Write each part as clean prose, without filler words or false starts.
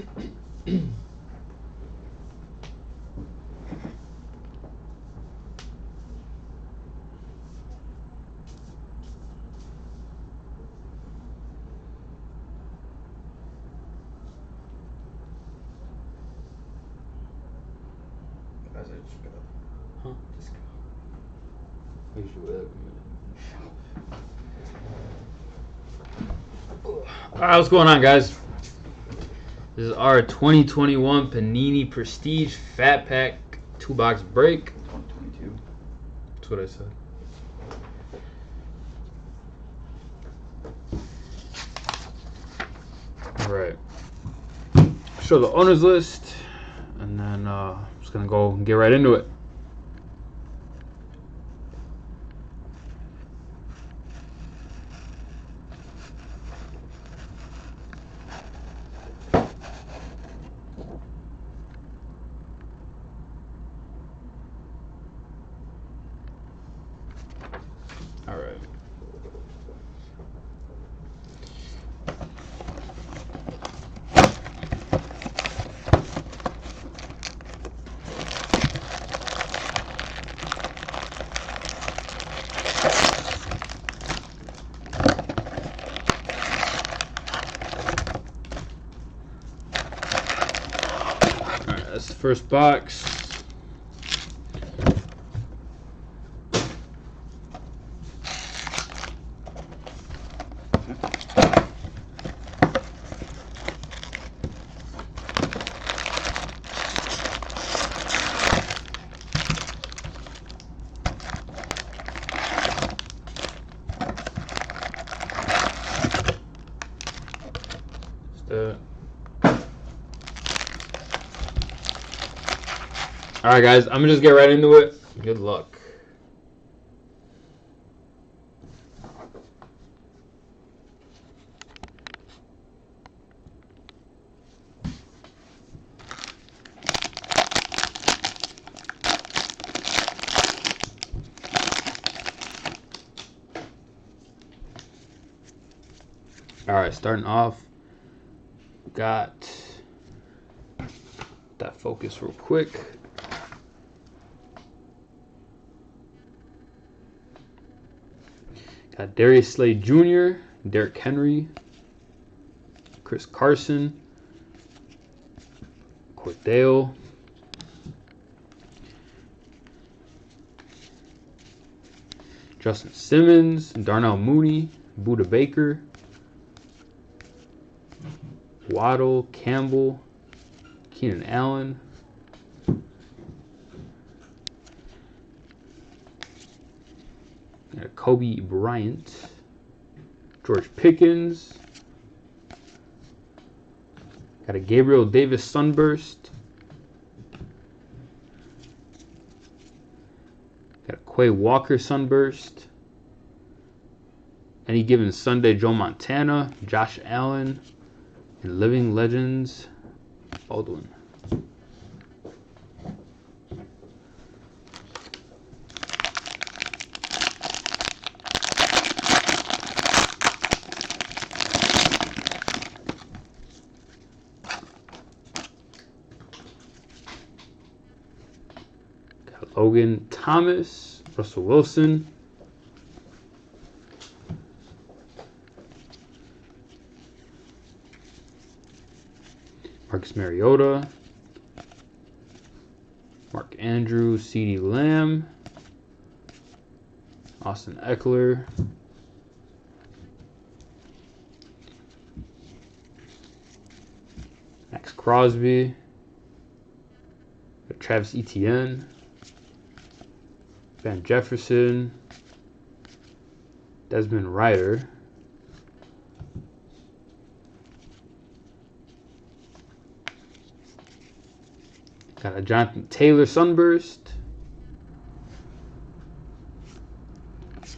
Guys, I just got. Huh? Just go. You should wait a minute. Alright, what's going on, guys? This is our 2021 Panini Prestige Fat Pack 2-box break. 122. That's what I said. Alright. Show the owner's list, and then I'm just going to go and get right into it. All right. All right, that's the first box. Alright, guys, I'm gonna just get right into it. Good luck. Alright, starting off, got that focus real quick. Got Darius Slade Jr., Derrick Henry, Chris Carson, Cordell, Justin Simmons, Darnell Mooney, Budda Baker, Waddle, Campbell, Keenan Allen, got a Kobe Bryant, George Pickens, got a Gabriel Davis Sunburst, got a Quay Walker Sunburst, Any Given Sunday Joe Montana, Josh Allen, and Living Legends Baldwin. Got Logan Thomas, Russell Wilson, Marcus Mariota, Mark Andrews, CeeDee Lamb, Austin Eckler, Max Crosby, Travis Etienne, Van Jefferson, Desmond Ridder, got a Jonathan Taylor Sunburst,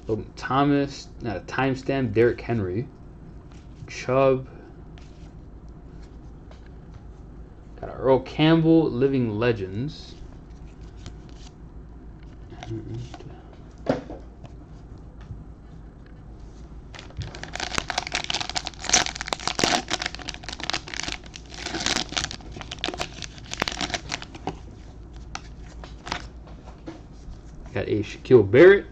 Logan Thomas, not a timestamp, Derrick Henry, Chubb, got a Earl Campbell, Living Legends, Got a Shaquille Barrett,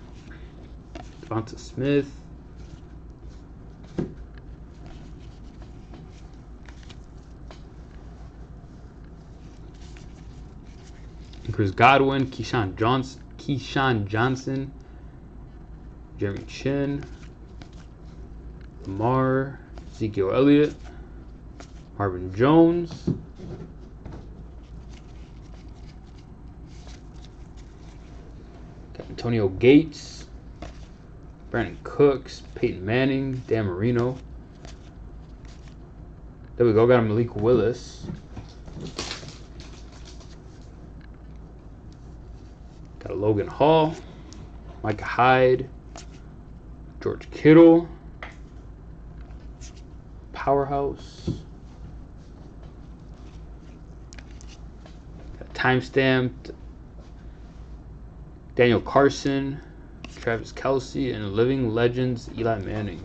Devonta Smith, Chris Godwin, Keyshawn Johnson, Jeremy Chin, Lamar, Ezekiel Elliott, Marvin Jones, got Antonio Gates, Brandon Cooks, Peyton Manning, Dan Marino. There we go, got a Malik Willis. Got a Logan Hall, Micah Hyde, George Kittle, Powerhouse. Got time-stamped Daniel Carson, Travis Kelce, and Living Legends Eli Manning.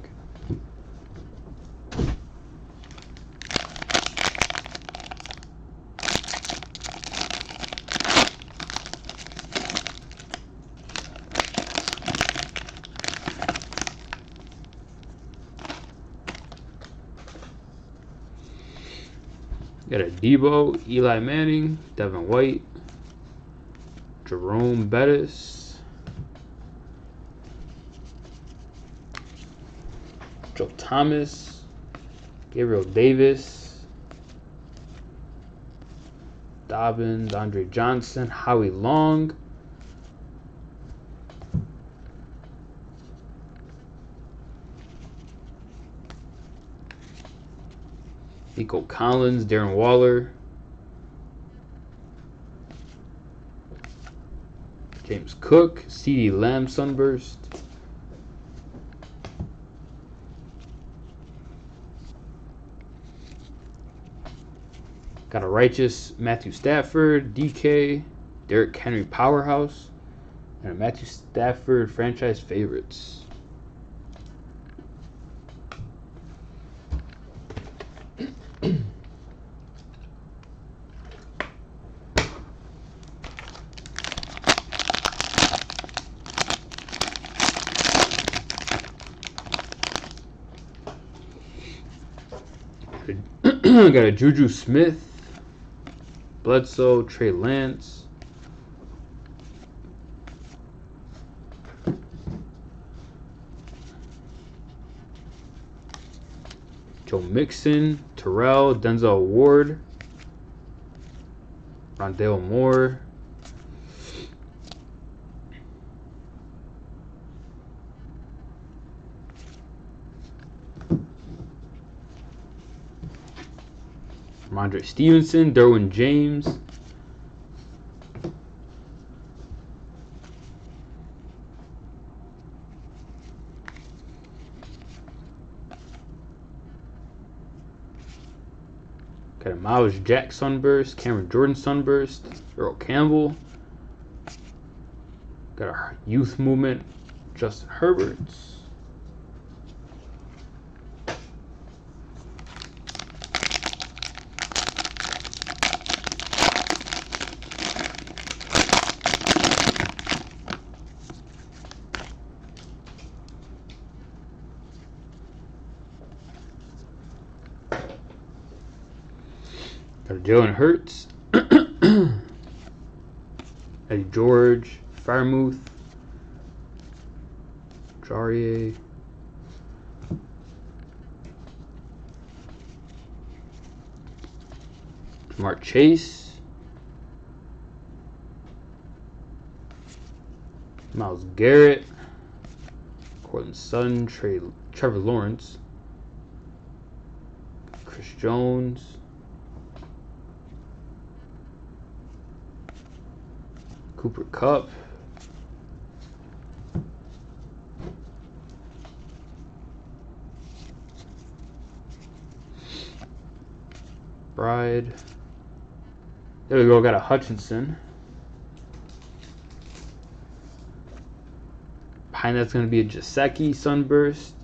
Got a Debo, Eli Manning, Devin White, Jerome Bettis, Joe Thomas, Gabriel Davis, Dobbins, Andre Johnson, Howie Long, Nico Collins, Darren Waller, James Cook, CeeDee Lamb Sunburst, got a Righteous Matthew Stafford, DK, Derrick Henry Powerhouse, and a Matthew Stafford Franchise Favorites. Got a Juju Smith, Bledsoe, Trey Lance, Joe Mixon, Terrell, Denzel Ward, Rondale Moore, Ramondre Stevenson, Derwin James, got a Miles Jack Sunburst, Cameron Jordan Sunburst, Earl Campbell, got a Youth Movement, Justin Herbert. Got a Jalen Hurts, Eddie George, Firemouth, Jarier, Jamar Chase, Myles Garrett, Cortland Sutton, Trevor Lawrence, Chris Jones, Cooper Kupp, Bride. There we go, got a Hutchinson. Behind that's going to be a Gesicki Sunburst,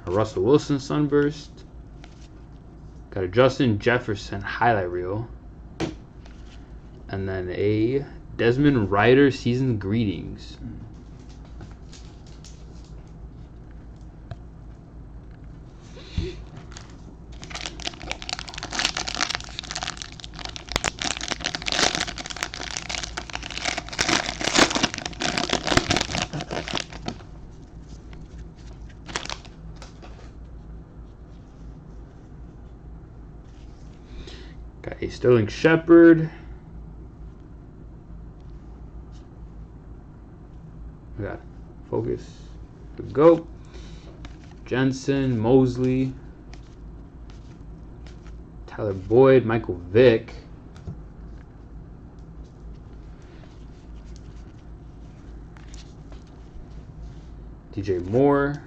a Russell Wilson Sunburst. Got a Justin Jefferson highlight reel. And then a Desmond Ryder, season greetings. Got a Sterling Shepard. We got focus. Here we go. Jensen, Mosley, Tyler Boyd, Michael Vick. DJ Moore,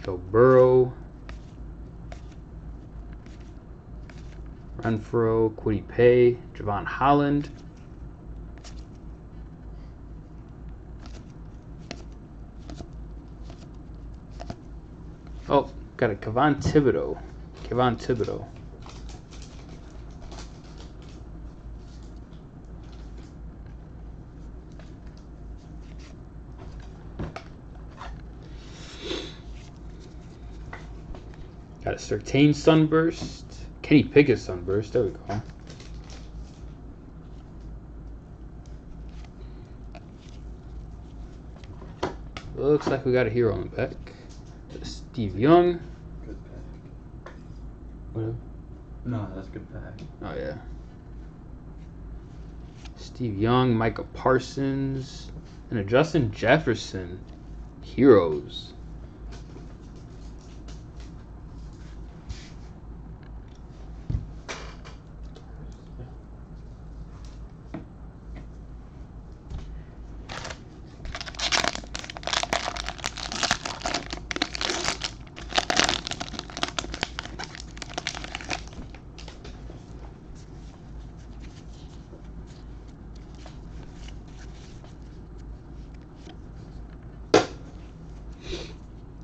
Joe Burrow, Renfro, Kwity Paye, Javon Holland. Oh, got a Kayvon Thibodeau. Got a Surtain Sunburst. Kenny Pickett Sunburst. There we go. Looks like we got a hero on the back. Steve Young. Good pack. What? No, that's good pack. Oh, yeah. Steve Young, Micah Parsons, and a Justin Jefferson. Heroes.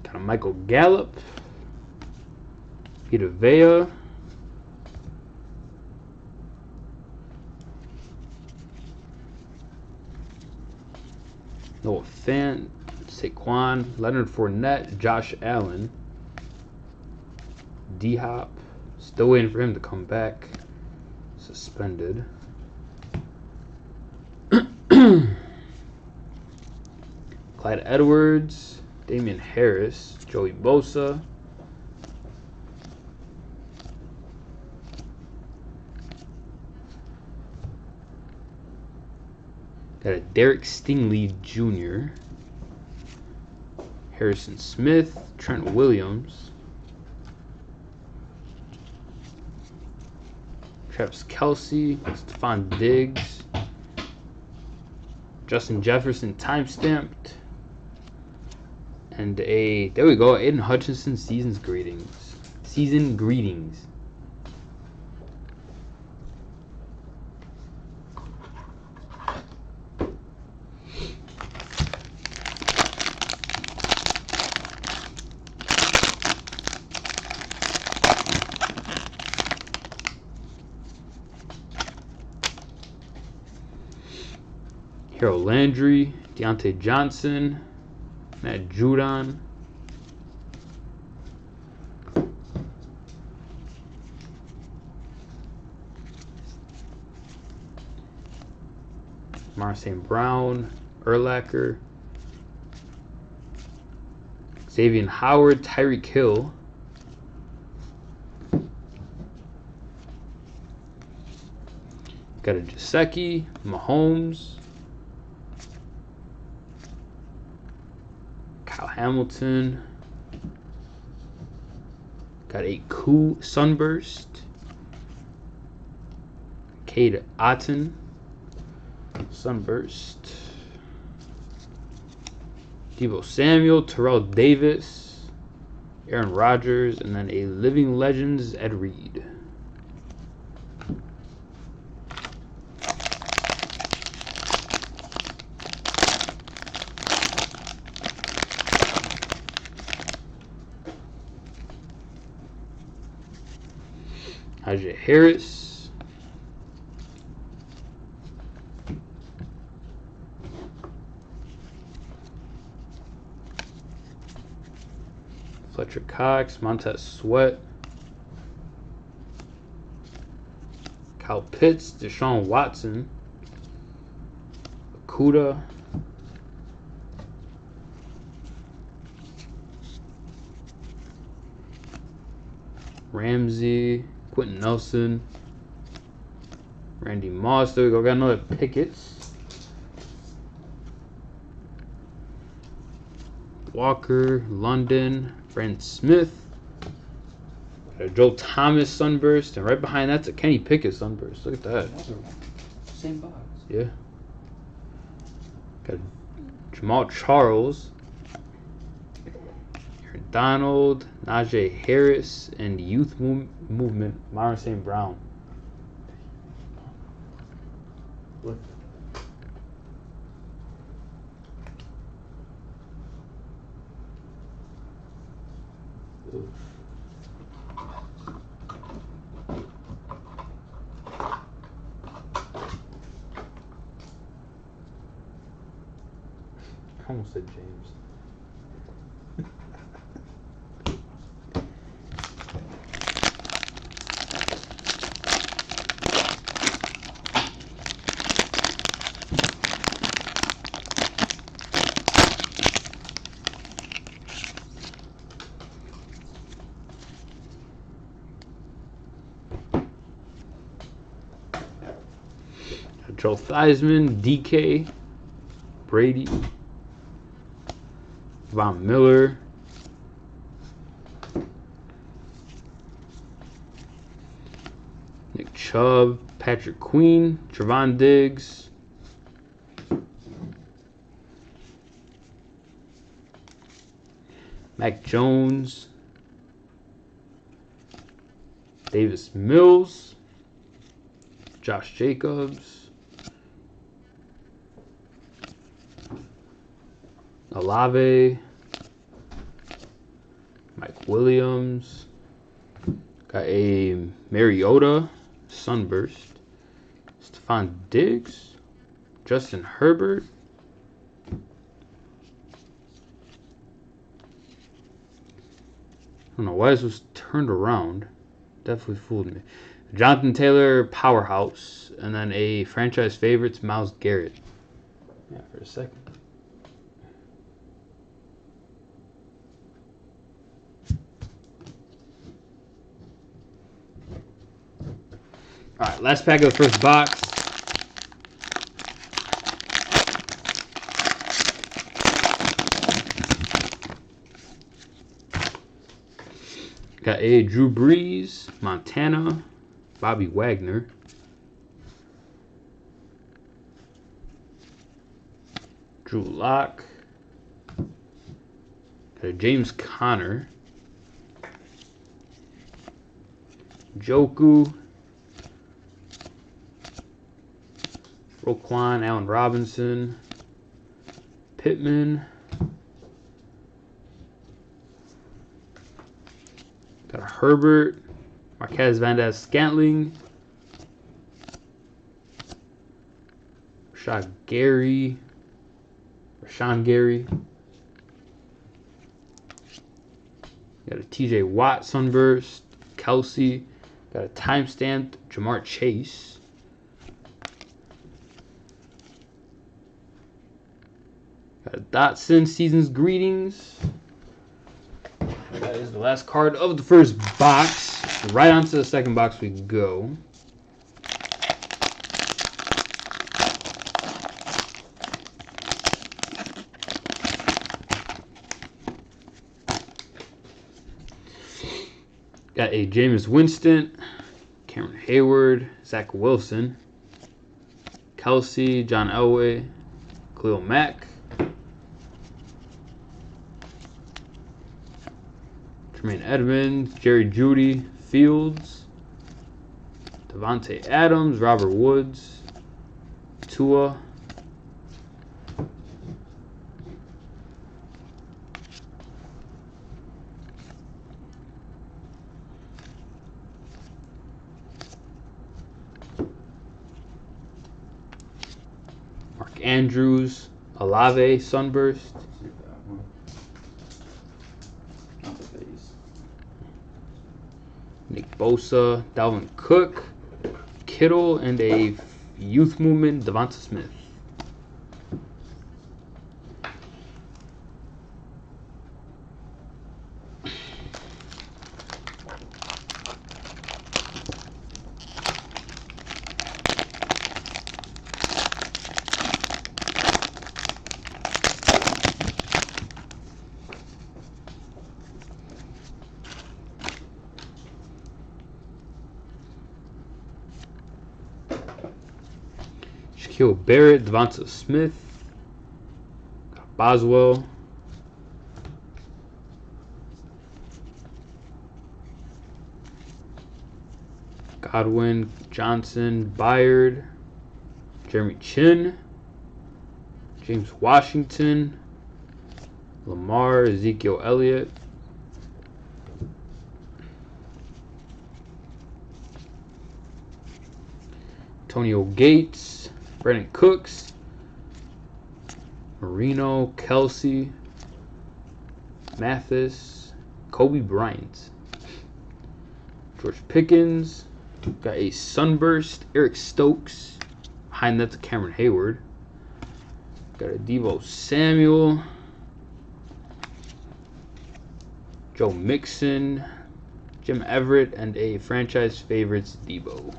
Got a Michael Gallup, Vita Vea, Noah Fant, Saquon, Leonard Fournette, Josh Allen, D-Hop. Still waiting for him to come back. Suspended. Clyde Edwards, Damian Harris, Joey Bosa, got a Derek Stingley Jr., Harrison Smith, Trent Williams, Travis Kelce, Stephon Diggs, Justin Jefferson time-stamped, and there we go, Aiden Hutchinson season greetings. Harold Landry, Deontay Johnson, Matt Judon, Amar St. Brown, Urlacher, Xavier Howard, Tyreek Hill, got a Gesicki, Mahomes, Kyle Hamilton, got a Koo Sunburst, Cade Otton Sunburst, Deebo Samuel, Terrell Davis, Aaron Rodgers, and then a Living Legends Ed Reed. Najee Harris, Fletcher Cox, Montez Sweat, Kyle Pitts, Deshaun Watson, Okuda, Ramsey, Quentin Nelson, Randy Moss. There we go. Got another Pickett's. Walker, London, Brent Smith, a Joe Thomas sunburst, and right behind that's a Kenny Pickett sunburst. Look at that. Same box. Yeah. Got Jamal Charles, Aaron Donald, Najee Harris, and Youth Movement, Myron St. Brown. What? I almost said James. Joe Theismann, DK, Brady, Von Miller, Nick Chubb, Patrick Queen, Trevon Diggs, Mac Jones, Davis Mills, Josh Jacobs, Olave, Mike Williams, got a Mariota, Sunburst, Stephon Diggs, Justin Herbert, I don't know why this was turned around, definitely fooled me. Jonathan Taylor, Powerhouse, and then a franchise favorites, Myles Garrett. Yeah, for a second. Alright, last pack of the first box. Got a Drew Brees, Montana, Bobby Wagner, Drew Lock, got a James Conner, Joku, Roquan, Allen Robinson, Pittman, got a Herbert, Marquez Valdez Scantling, Rashawn Gary, got a TJ Watt Sunburst, Kelsey, got a timestamped Jamar Chase, got a Dotson Season's Greetings. That is the last card of the first box. Right onto the second box we go. Got a Jameis Winston, Cameron Hayward, Zach Wilson, Kelsey, John Elway, Khalil Mack, Tremaine Edmonds, Jerry Jeudy, Fields, Devontae Adams, Robert Woods, Tua, Mark Andrews, Olave Sunburst, Not the face. Bosa, Dalvin Cook, Kittle, and a youth movement, Devonta Smith. Shaquille Barrett, Devonta Smith, Boswell, Godwin, Johnson, Byard, Jeremy Chin, James Washington, Lamar, Ezekiel Elliott, Antonio Gates, Brandon Cooks, Marino, Kelsey, Mathis, Kobe Bryant, George Pickens, got a Sunburst, Eric Stokes, behind that's Cameron Hayward, got a Devo Samuel, Joe Mixon, Jim Everett, and a franchise favorites Devo.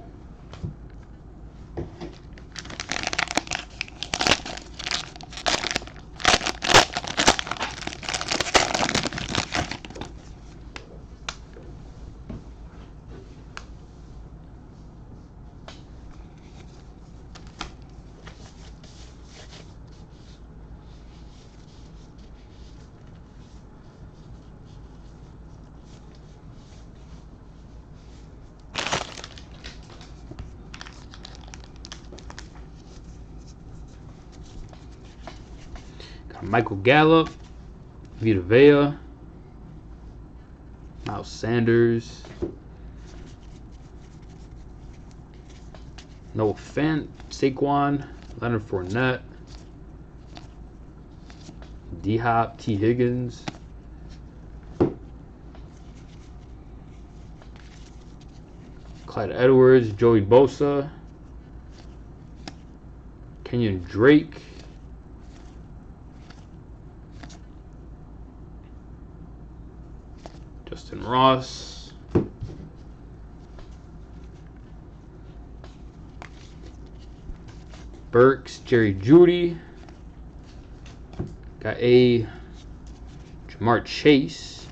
Michael Gallup, Vita Vea, Miles Sanders, Noah Fant, Saquon, Leonard Fournette, D-Hop, T. Higgins, Clyde Edwards, Joey Bosa, Kenyon Drake, Justin Ross, Burks, Jerry Jeudy, got a Jamar Chase,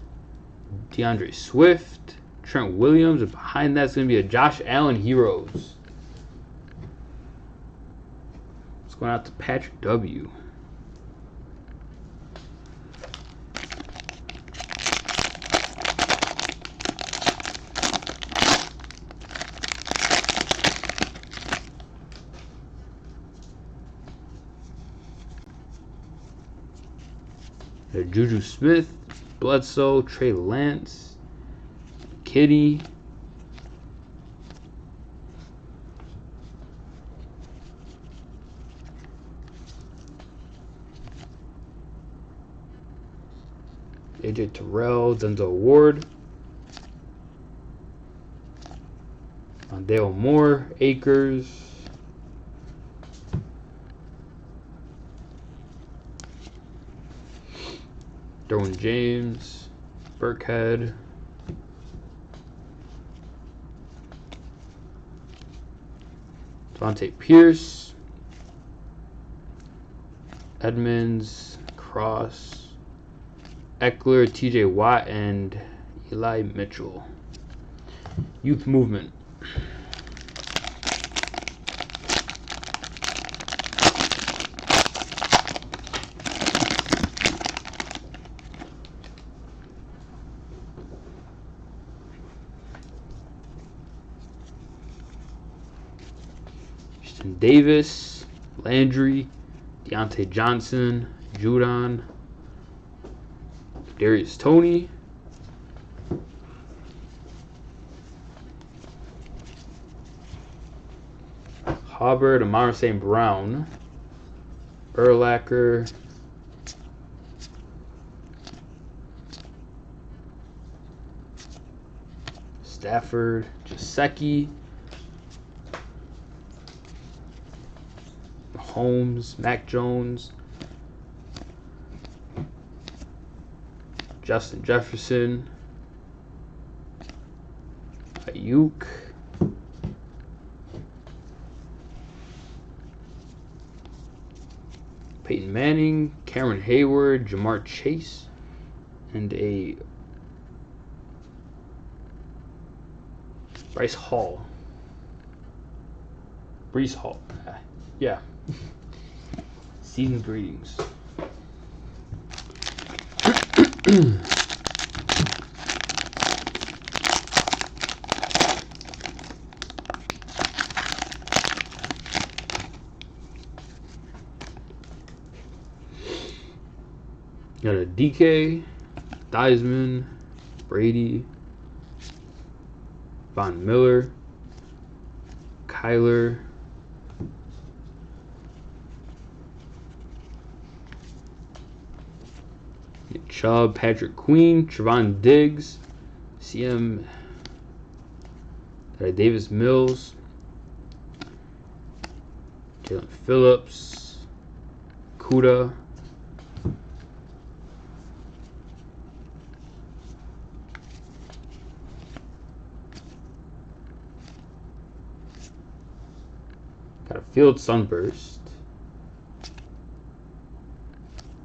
DeAndre Swift, Trent Williams, and behind that's going to be a Josh Allen Heroes. It's going out to Patrick W. Juju Smith, Bledsoe, Trey Lance, Kitty, AJ Terrell, Denzel Ward, Dale Moore, Akers, Derwin James, Burkhead, Devontae Pierce, Edmonds, Cross, Eckler, TJ Watt, and Eli Mitchell. Youth movement. Davis, Landry, Deontay Johnson, Judon, Darius Toney, Hubbard, Amara St. Brown, Urlacher, Zafford, Jasecki, Holmes, Mac Jones, Justin Jefferson, Ayuk, Peyton Manning, Cameron Hayward, Jamar Chase, and a Brees Hall. Yeah. Season greetings. Got a DK, Theismann, Brady, Von Miller, Kyler, Nick Chubb, Patrick Queen, Trevon Diggs, CM, Davis Mills, Jalen Phillips, Kuda, got a Field Sunburst,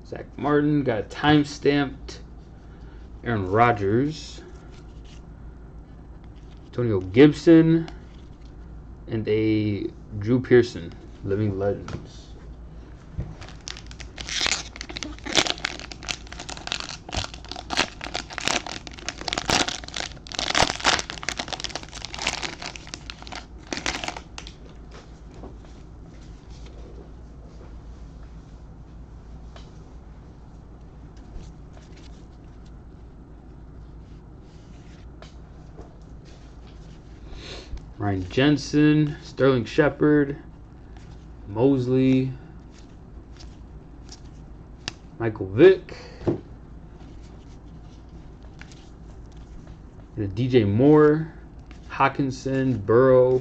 Zach Martin, got a time-stamped Aaron Rodgers, Antonio Gibson, and a Drew Pearson, Living Legends. Ryan Jensen, Sterling Shepard, Mosley, Michael Vick, and DJ Moore, Hawkinson, Burrow,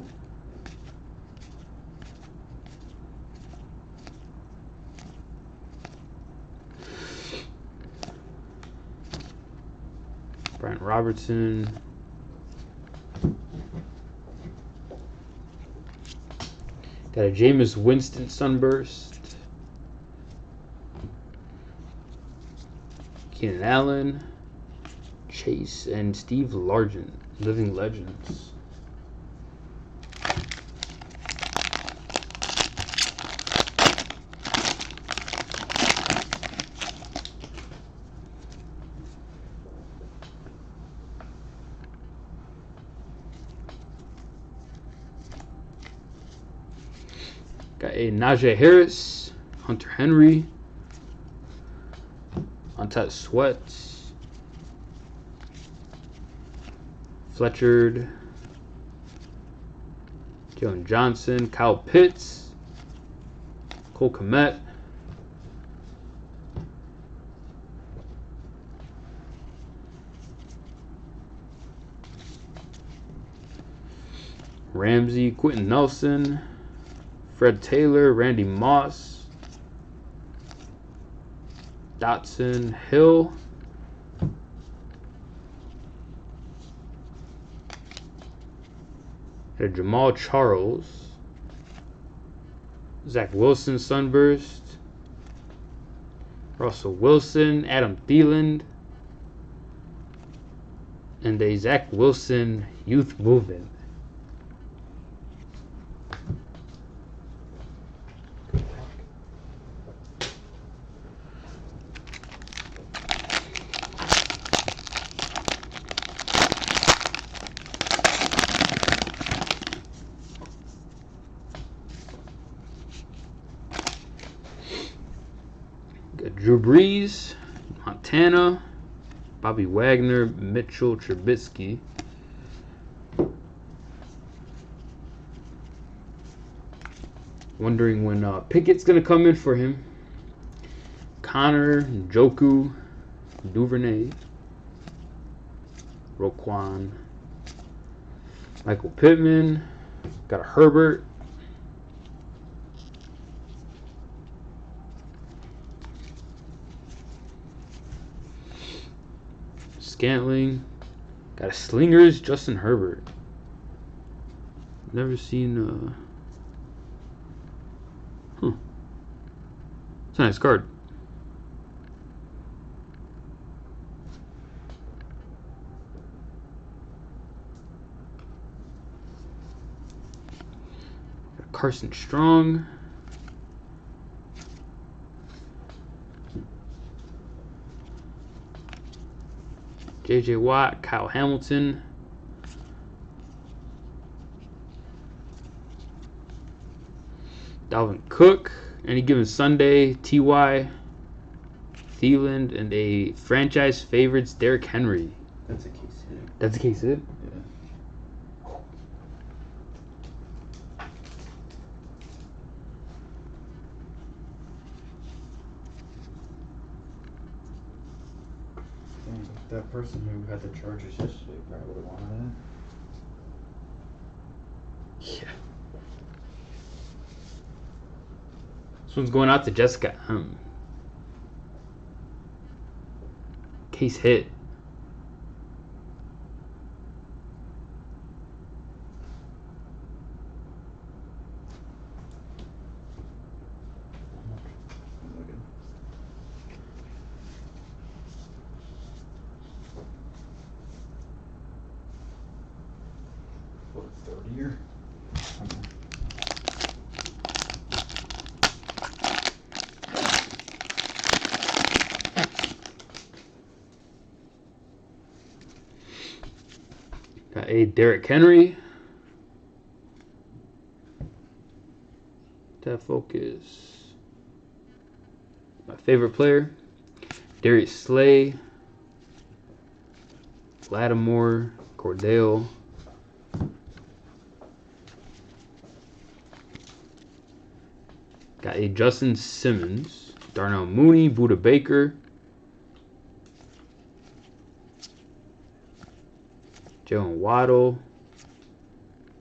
Brian Robertson, got a Jameis Winston Sunburst, Keenan Allen, Chase, and Steve Largent, Living Legends. Got a Najee Harris, Hunter Henry, Montez Sweat, Fletcher, Jalen Johnson, Kyle Pitts, Cole Kmet, Ramsey, Quentin Nelson, Fred Taylor, Randy Moss, Dotson, Hill, Jamal Charles, Zach Wilson Sunburst, Russell Wilson, Adam Thielen, and a Zach Wilson Youth Movement. Drew Brees, Montana, Bobby Wagner, Mitchell Trubisky, wondering when Pickett's going to come in for him. Connor, Njoku, Duvernay, Roquan, Michael Pittman. Got a Herbert. Scantling. Got a Slingers Justin Herbert. Never seen It's a nice card. Got Carson Strong. J.J. Watt, Kyle Hamilton. Dalvin Cook, Any Given Sunday, T.Y. Thielen, and a franchise favorites, Derrick Henry. That's a case hit. That's a case hit? Yeah. Dang, that person who had the Chargers yesterday probably would have wanted Yeah. This one's going out to Jessica. Case hit. that. What, third year? Got a Derrick Henry. That focus. My favorite player, Darius Slay, Lattimore, Cordell. Got a Justin Simmons, Darnell Mooney, Buda Baker, Jalen Waddle,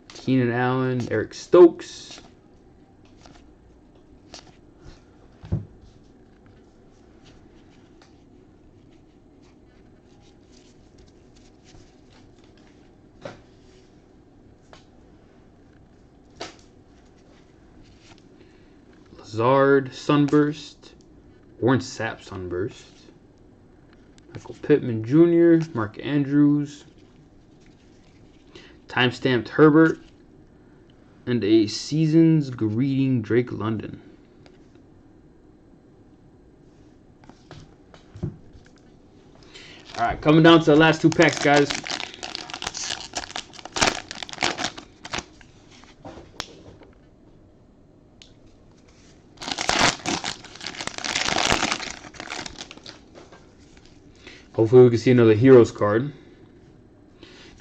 Keenan Allen, Eric Stokes, Lazard, Sunburst, Warren Sapp, Sunburst, Michael Pittman Jr., Mark Andrews, time-stamped Herbert, and a Seasons greeting Drake London. All right, coming down to the last two packs, guys. Hopefully we can see another Heroes card.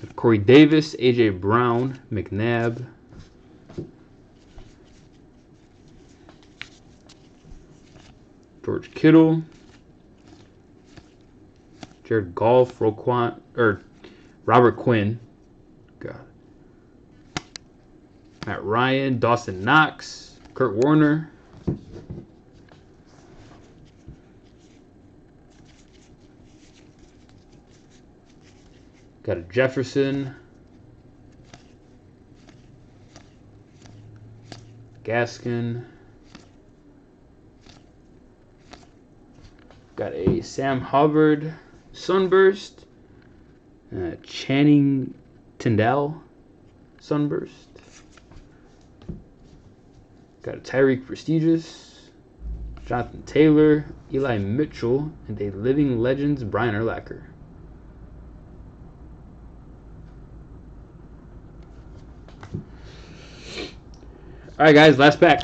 Got Corey Davis, A.J. Brown, McNabb. George Kittle. Jared Goff, Robert Quinn. God. Matt Ryan, Dawson Knox, Kurt Warner. Got a Jefferson, Gaskin. Got a Sam Hubbard, Sunburst, Channing Tindall, Sunburst. Got a Tyreek Prestigious, Jonathan Taylor, Eli Mitchell, and a Living Legends Brian Urlacher. All right, guys, last pack.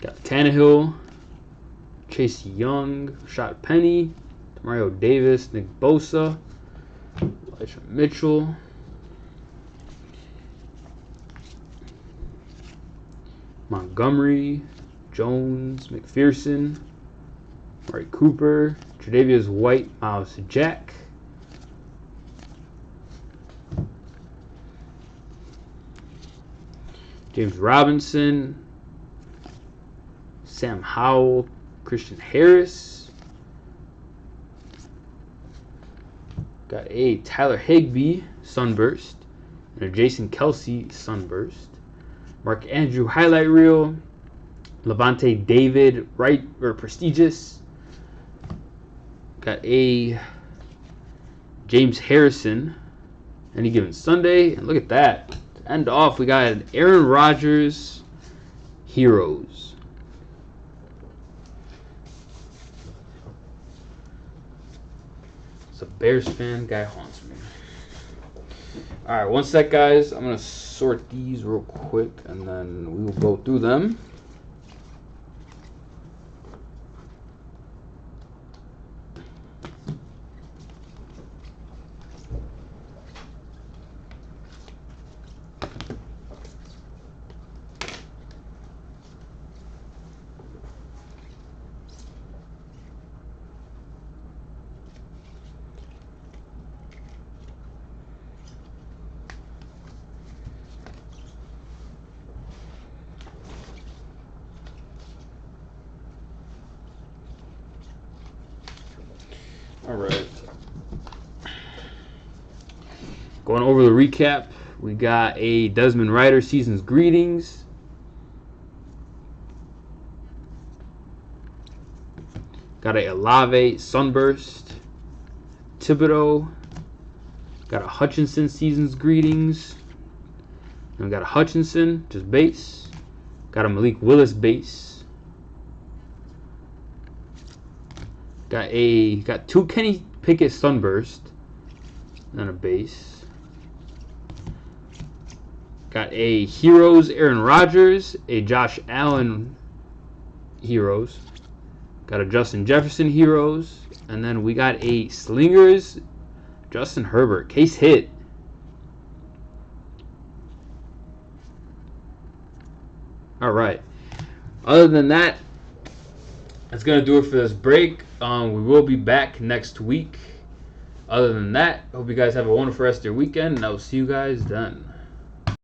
Got Tannehill, Chase Young, Rashad Penny, Mario Davis, Nick Bosa, Elijah Mitchell, Montgomery, Jones, McPherson, Murray Cooper, Tre'Davious White, Miles Jack, James Robinson, Sam Howell, Christian Harris. Got a Tyler Higbee Sunburst and a Jason Kelsey Sunburst. Mark Andrew highlight reel. Levante David right or prestigious. Got a James Harrison any given Sunday. And look at that. To end off, we got an Aaron Rodgers Heroes. It's a Bears fan. Guy haunts me. Alright, one sec, guys. I'm going to sort these real quick, and then we will go through them. All right. Going over the recap, we got a Desmond Ryder Season's Greetings. Got a Olave Sunburst. Thibodeau. Got a Hutchinson Season's Greetings. And we got a Hutchinson, just base. Got a Malik Willis base. Got two Kenny Pickett Sunburst and a base. Got a Heroes Aaron Rodgers, a Josh Allen Heroes. Got a Justin Jefferson Heroes, and then we got a Slingers Justin Herbert Case Hit. All right. Other than that, that's going to do it for this break. We will be back next week. Other than that, hope you guys have a wonderful rest of your weekend, and I will see you guys then.